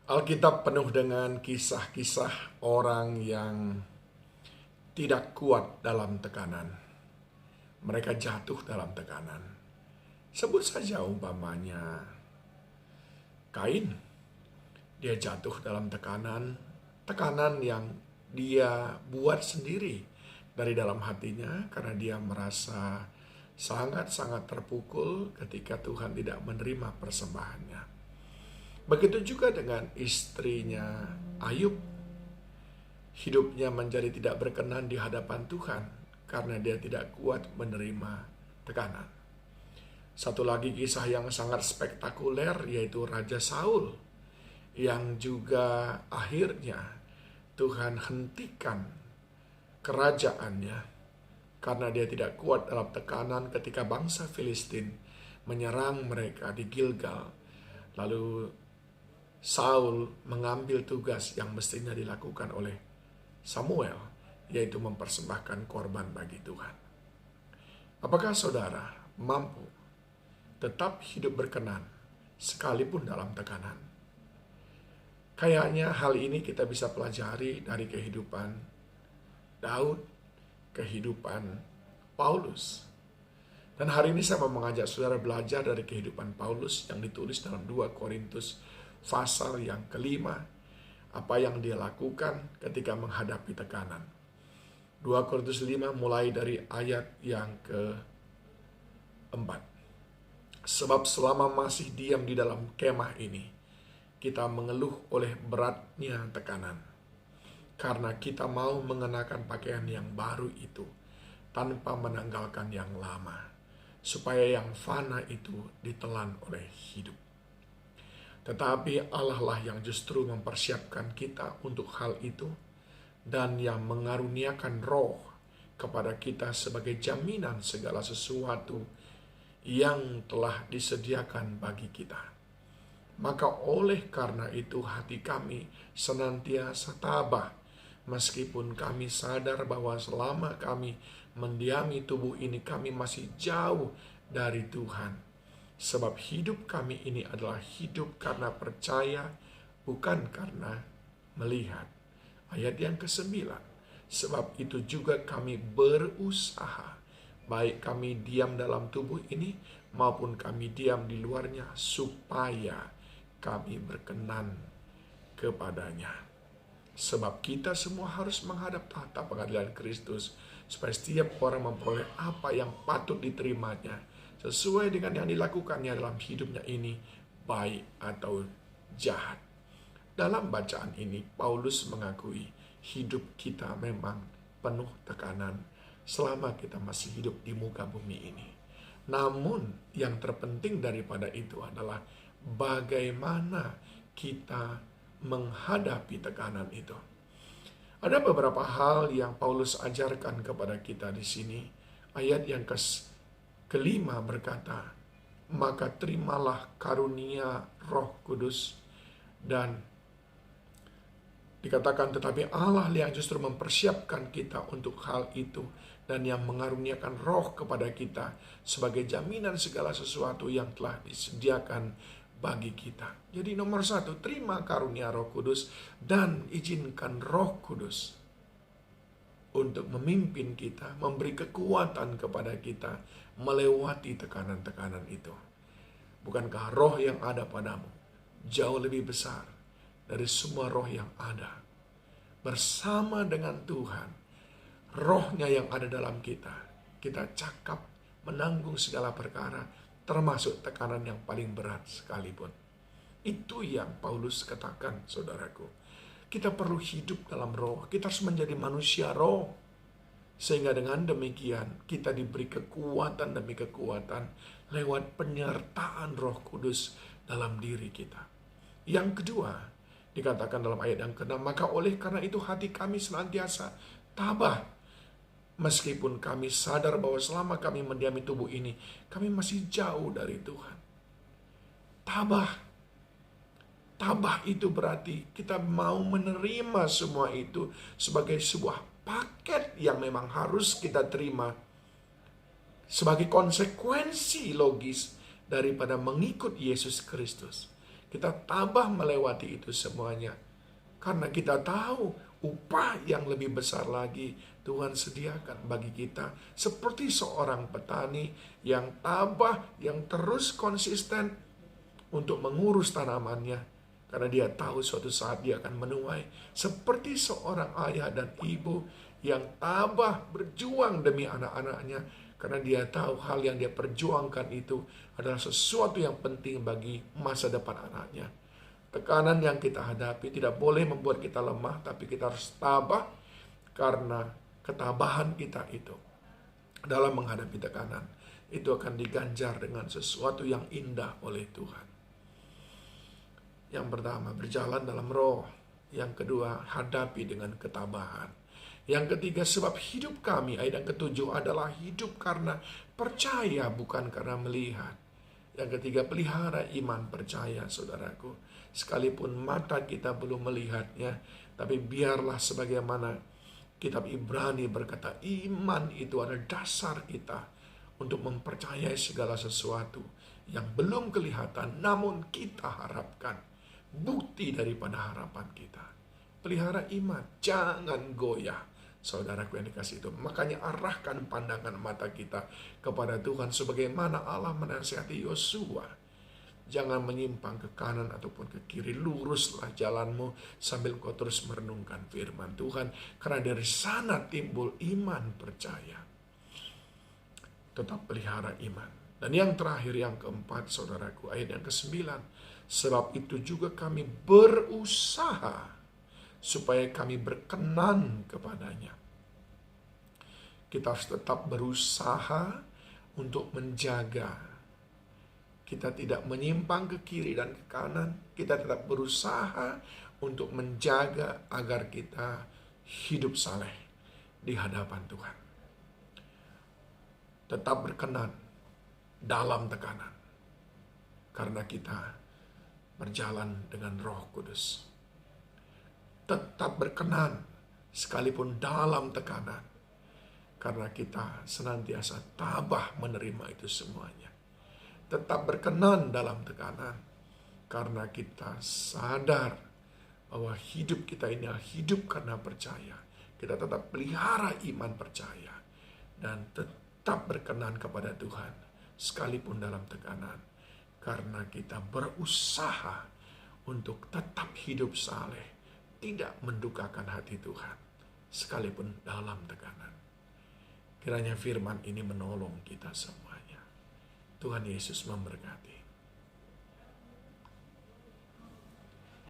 Alkitab penuh dengan kisah-kisah orang yang tidak kuat dalam tekanan. Mereka jatuh dalam tekanan. Sebut saja umpamanya Kain. Dia jatuh dalam tekanan yang dia buat sendiri dari dalam hatinya karena dia merasa sangat-sangat terpukul ketika Tuhan tidak menerima persembahannya. Begitu juga dengan istrinya Ayub. Hidupnya menjadi tidak berkenan di hadapan Tuhan karena dia tidak kuat menerima tekanan. Satu lagi kisah yang sangat spektakuler yaitu Raja Saul yang juga akhirnya Tuhan hentikan kerajaannya karena dia tidak kuat dalam tekanan ketika bangsa Filistin menyerang mereka di Gilgal. Lalu Saul mengambil tugas yang mestinya dilakukan oleh Samuel, yaitu mempersembahkan korban bagi Tuhan. Apakah saudara mampu tetap hidup berkenan sekalipun dalam tekanan? Kayaknya hal ini kita bisa pelajari dari kehidupan Daud, kehidupan Paulus. Dan hari ini saya mau mengajak saudara belajar dari kehidupan Paulus yang ditulis dalam 2 Korintus pasal yang kelima. Apa yang dia lakukan ketika menghadapi tekanan. 2 Korintus 5 mulai dari ayat yang keempat. Sebab selama masih diam di dalam kemah ini, kita mengeluh oleh beratnya tekanan. Karena kita mau mengenakan pakaian yang baru itu, tanpa menanggalkan yang lama. Supaya yang fana itu ditelan oleh hidup. Tetapi Allah lah yang justru mempersiapkan kita untuk hal itu dan yang mengaruniakan roh kepada kita sebagai jaminan segala sesuatu yang telah disediakan bagi kita. Maka oleh karena itu hati kami senantiasa tabah meskipun kami sadar bahwa selama kami mendiami tubuh ini kami masih jauh dari Tuhan. Sebab hidup kami ini adalah hidup karena percaya, bukan karena melihat. Ayat yang ke-9. Sebab itu juga kami berusaha, baik kami diam dalam tubuh ini, maupun kami diam di luarnya, supaya kami berkenan kepadanya. Sebab kita semua harus menghadap tahta pengadilan Kristus, supaya setiap orang memperoleh apa yang patut diterimanya, sesuai dengan yang dilakukannya dalam hidupnya ini, baik atau jahat. Dalam bacaan ini, Paulus mengakui hidup kita memang penuh tekanan selama kita masih hidup di muka bumi ini. Namun, yang terpenting daripada itu adalah bagaimana kita menghadapi tekanan itu. Ada beberapa hal yang Paulus ajarkan kepada kita di sini. Ayat yang kelima berkata, maka terimalah karunia Roh Kudus, dan dikatakan tetapi Allah yang justru mempersiapkan kita untuk hal itu dan yang mengaruniakan roh kepada kita sebagai jaminan segala sesuatu yang telah disediakan bagi kita. Jadi nomor 1, terima karunia Roh Kudus dan izinkan Roh Kudus untuk memimpin kita, memberi kekuatan kepada kita melewati tekanan-tekanan itu. Bukankah roh yang ada padamu jauh lebih besar dari semua roh yang ada? Bersama dengan Tuhan, rohnya yang ada dalam kita, kita cakap menanggung segala perkara, termasuk tekanan yang paling berat sekalipun. Itu yang Paulus katakan, saudaraku. Kita perlu hidup dalam roh, kita harus menjadi manusia roh. Sehingga dengan demikian kita diberi kekuatan demi kekuatan lewat penyertaan Roh Kudus dalam diri kita. Yang kedua, dikatakan dalam ayat yang ke-6, maka oleh karena itu hati kami senantiasa tabah. Meskipun kami sadar bahwa selama kami mendiami tubuh ini, kami masih jauh dari Tuhan. Tabah. Tabah itu berarti kita mau menerima semua itu sebagai sebuah paket yang memang harus kita terima sebagai konsekuensi logis daripada mengikut Yesus Kristus. Kita tabah melewati itu semuanya. Karena kita tahu upah yang lebih besar lagi Tuhan sediakan bagi kita. Seperti seorang petani yang tabah, yang terus konsisten untuk mengurus tanamannya. Karena dia tahu suatu saat dia akan menuai. Seperti seorang ayah dan ibu yang tabah berjuang demi anak-anaknya. Karena dia tahu hal yang dia perjuangkan itu adalah sesuatu yang penting bagi masa depan anaknya. Tekanan yang kita hadapi tidak boleh membuat kita lemah, tapi kita harus tabah karena ketabahan kita itu dalam menghadapi tekanan itu akan diganjar dengan sesuatu yang indah oleh Tuhan. Yang pertama, berjalan dalam roh. Yang kedua, hadapi dengan ketabahan. Yang ketiga, sebab hidup kami, ayat yang ketujuh, adalah hidup karena percaya, bukan karena melihat. Yang ketiga, pelihara iman percaya, saudaraku. Sekalipun mata kita belum melihatnya, tapi biarlah sebagaimana kitab Ibrani berkata, iman itu adalah dasar kita untuk mempercayai segala sesuatu yang belum kelihatan, namun kita harapkan. Bukti daripada harapan kita. Pelihara iman, jangan goyah. Saudaraku yang dikasih itu. Makanya arahkan pandangan mata kita kepada Tuhan sebagaimana Allah menasihati Yosua. Jangan menyimpang ke kanan ataupun ke kiri. Luruslah jalanmu sambil kau terus merenungkan firman Tuhan. Karena dari sana timbul iman percaya. Tetap pelihara iman. Dan yang terakhir, yang keempat, saudaraku, ayat yang ke-9. Sebab itu juga kami berusaha supaya kami berkenan kepadanya. Kita harus tetap berusaha untuk menjaga. Kita tidak menyimpang ke kiri dan ke kanan. Kita tetap berusaha untuk menjaga agar kita hidup saleh di hadapan Tuhan. Tetap berkenan dalam tekanan. Karena kita berjalan dengan Roh Kudus. Tetap berkenan sekalipun dalam tekanan. Karena kita senantiasa tabah menerima itu semuanya. Tetap berkenan dalam tekanan. Karena kita sadar bahwa hidup kita ini adalah hidup karena percaya. Kita tetap pelihara iman percaya. Dan tetap berkenan kepada Tuhan sekalipun dalam tekanan. Karena kita berusaha untuk tetap hidup saleh, tidak mendukakan hati Tuhan, sekalipun dalam tekanan. Kiranya firman ini menolong kita semuanya. Tuhan Yesus memberkati.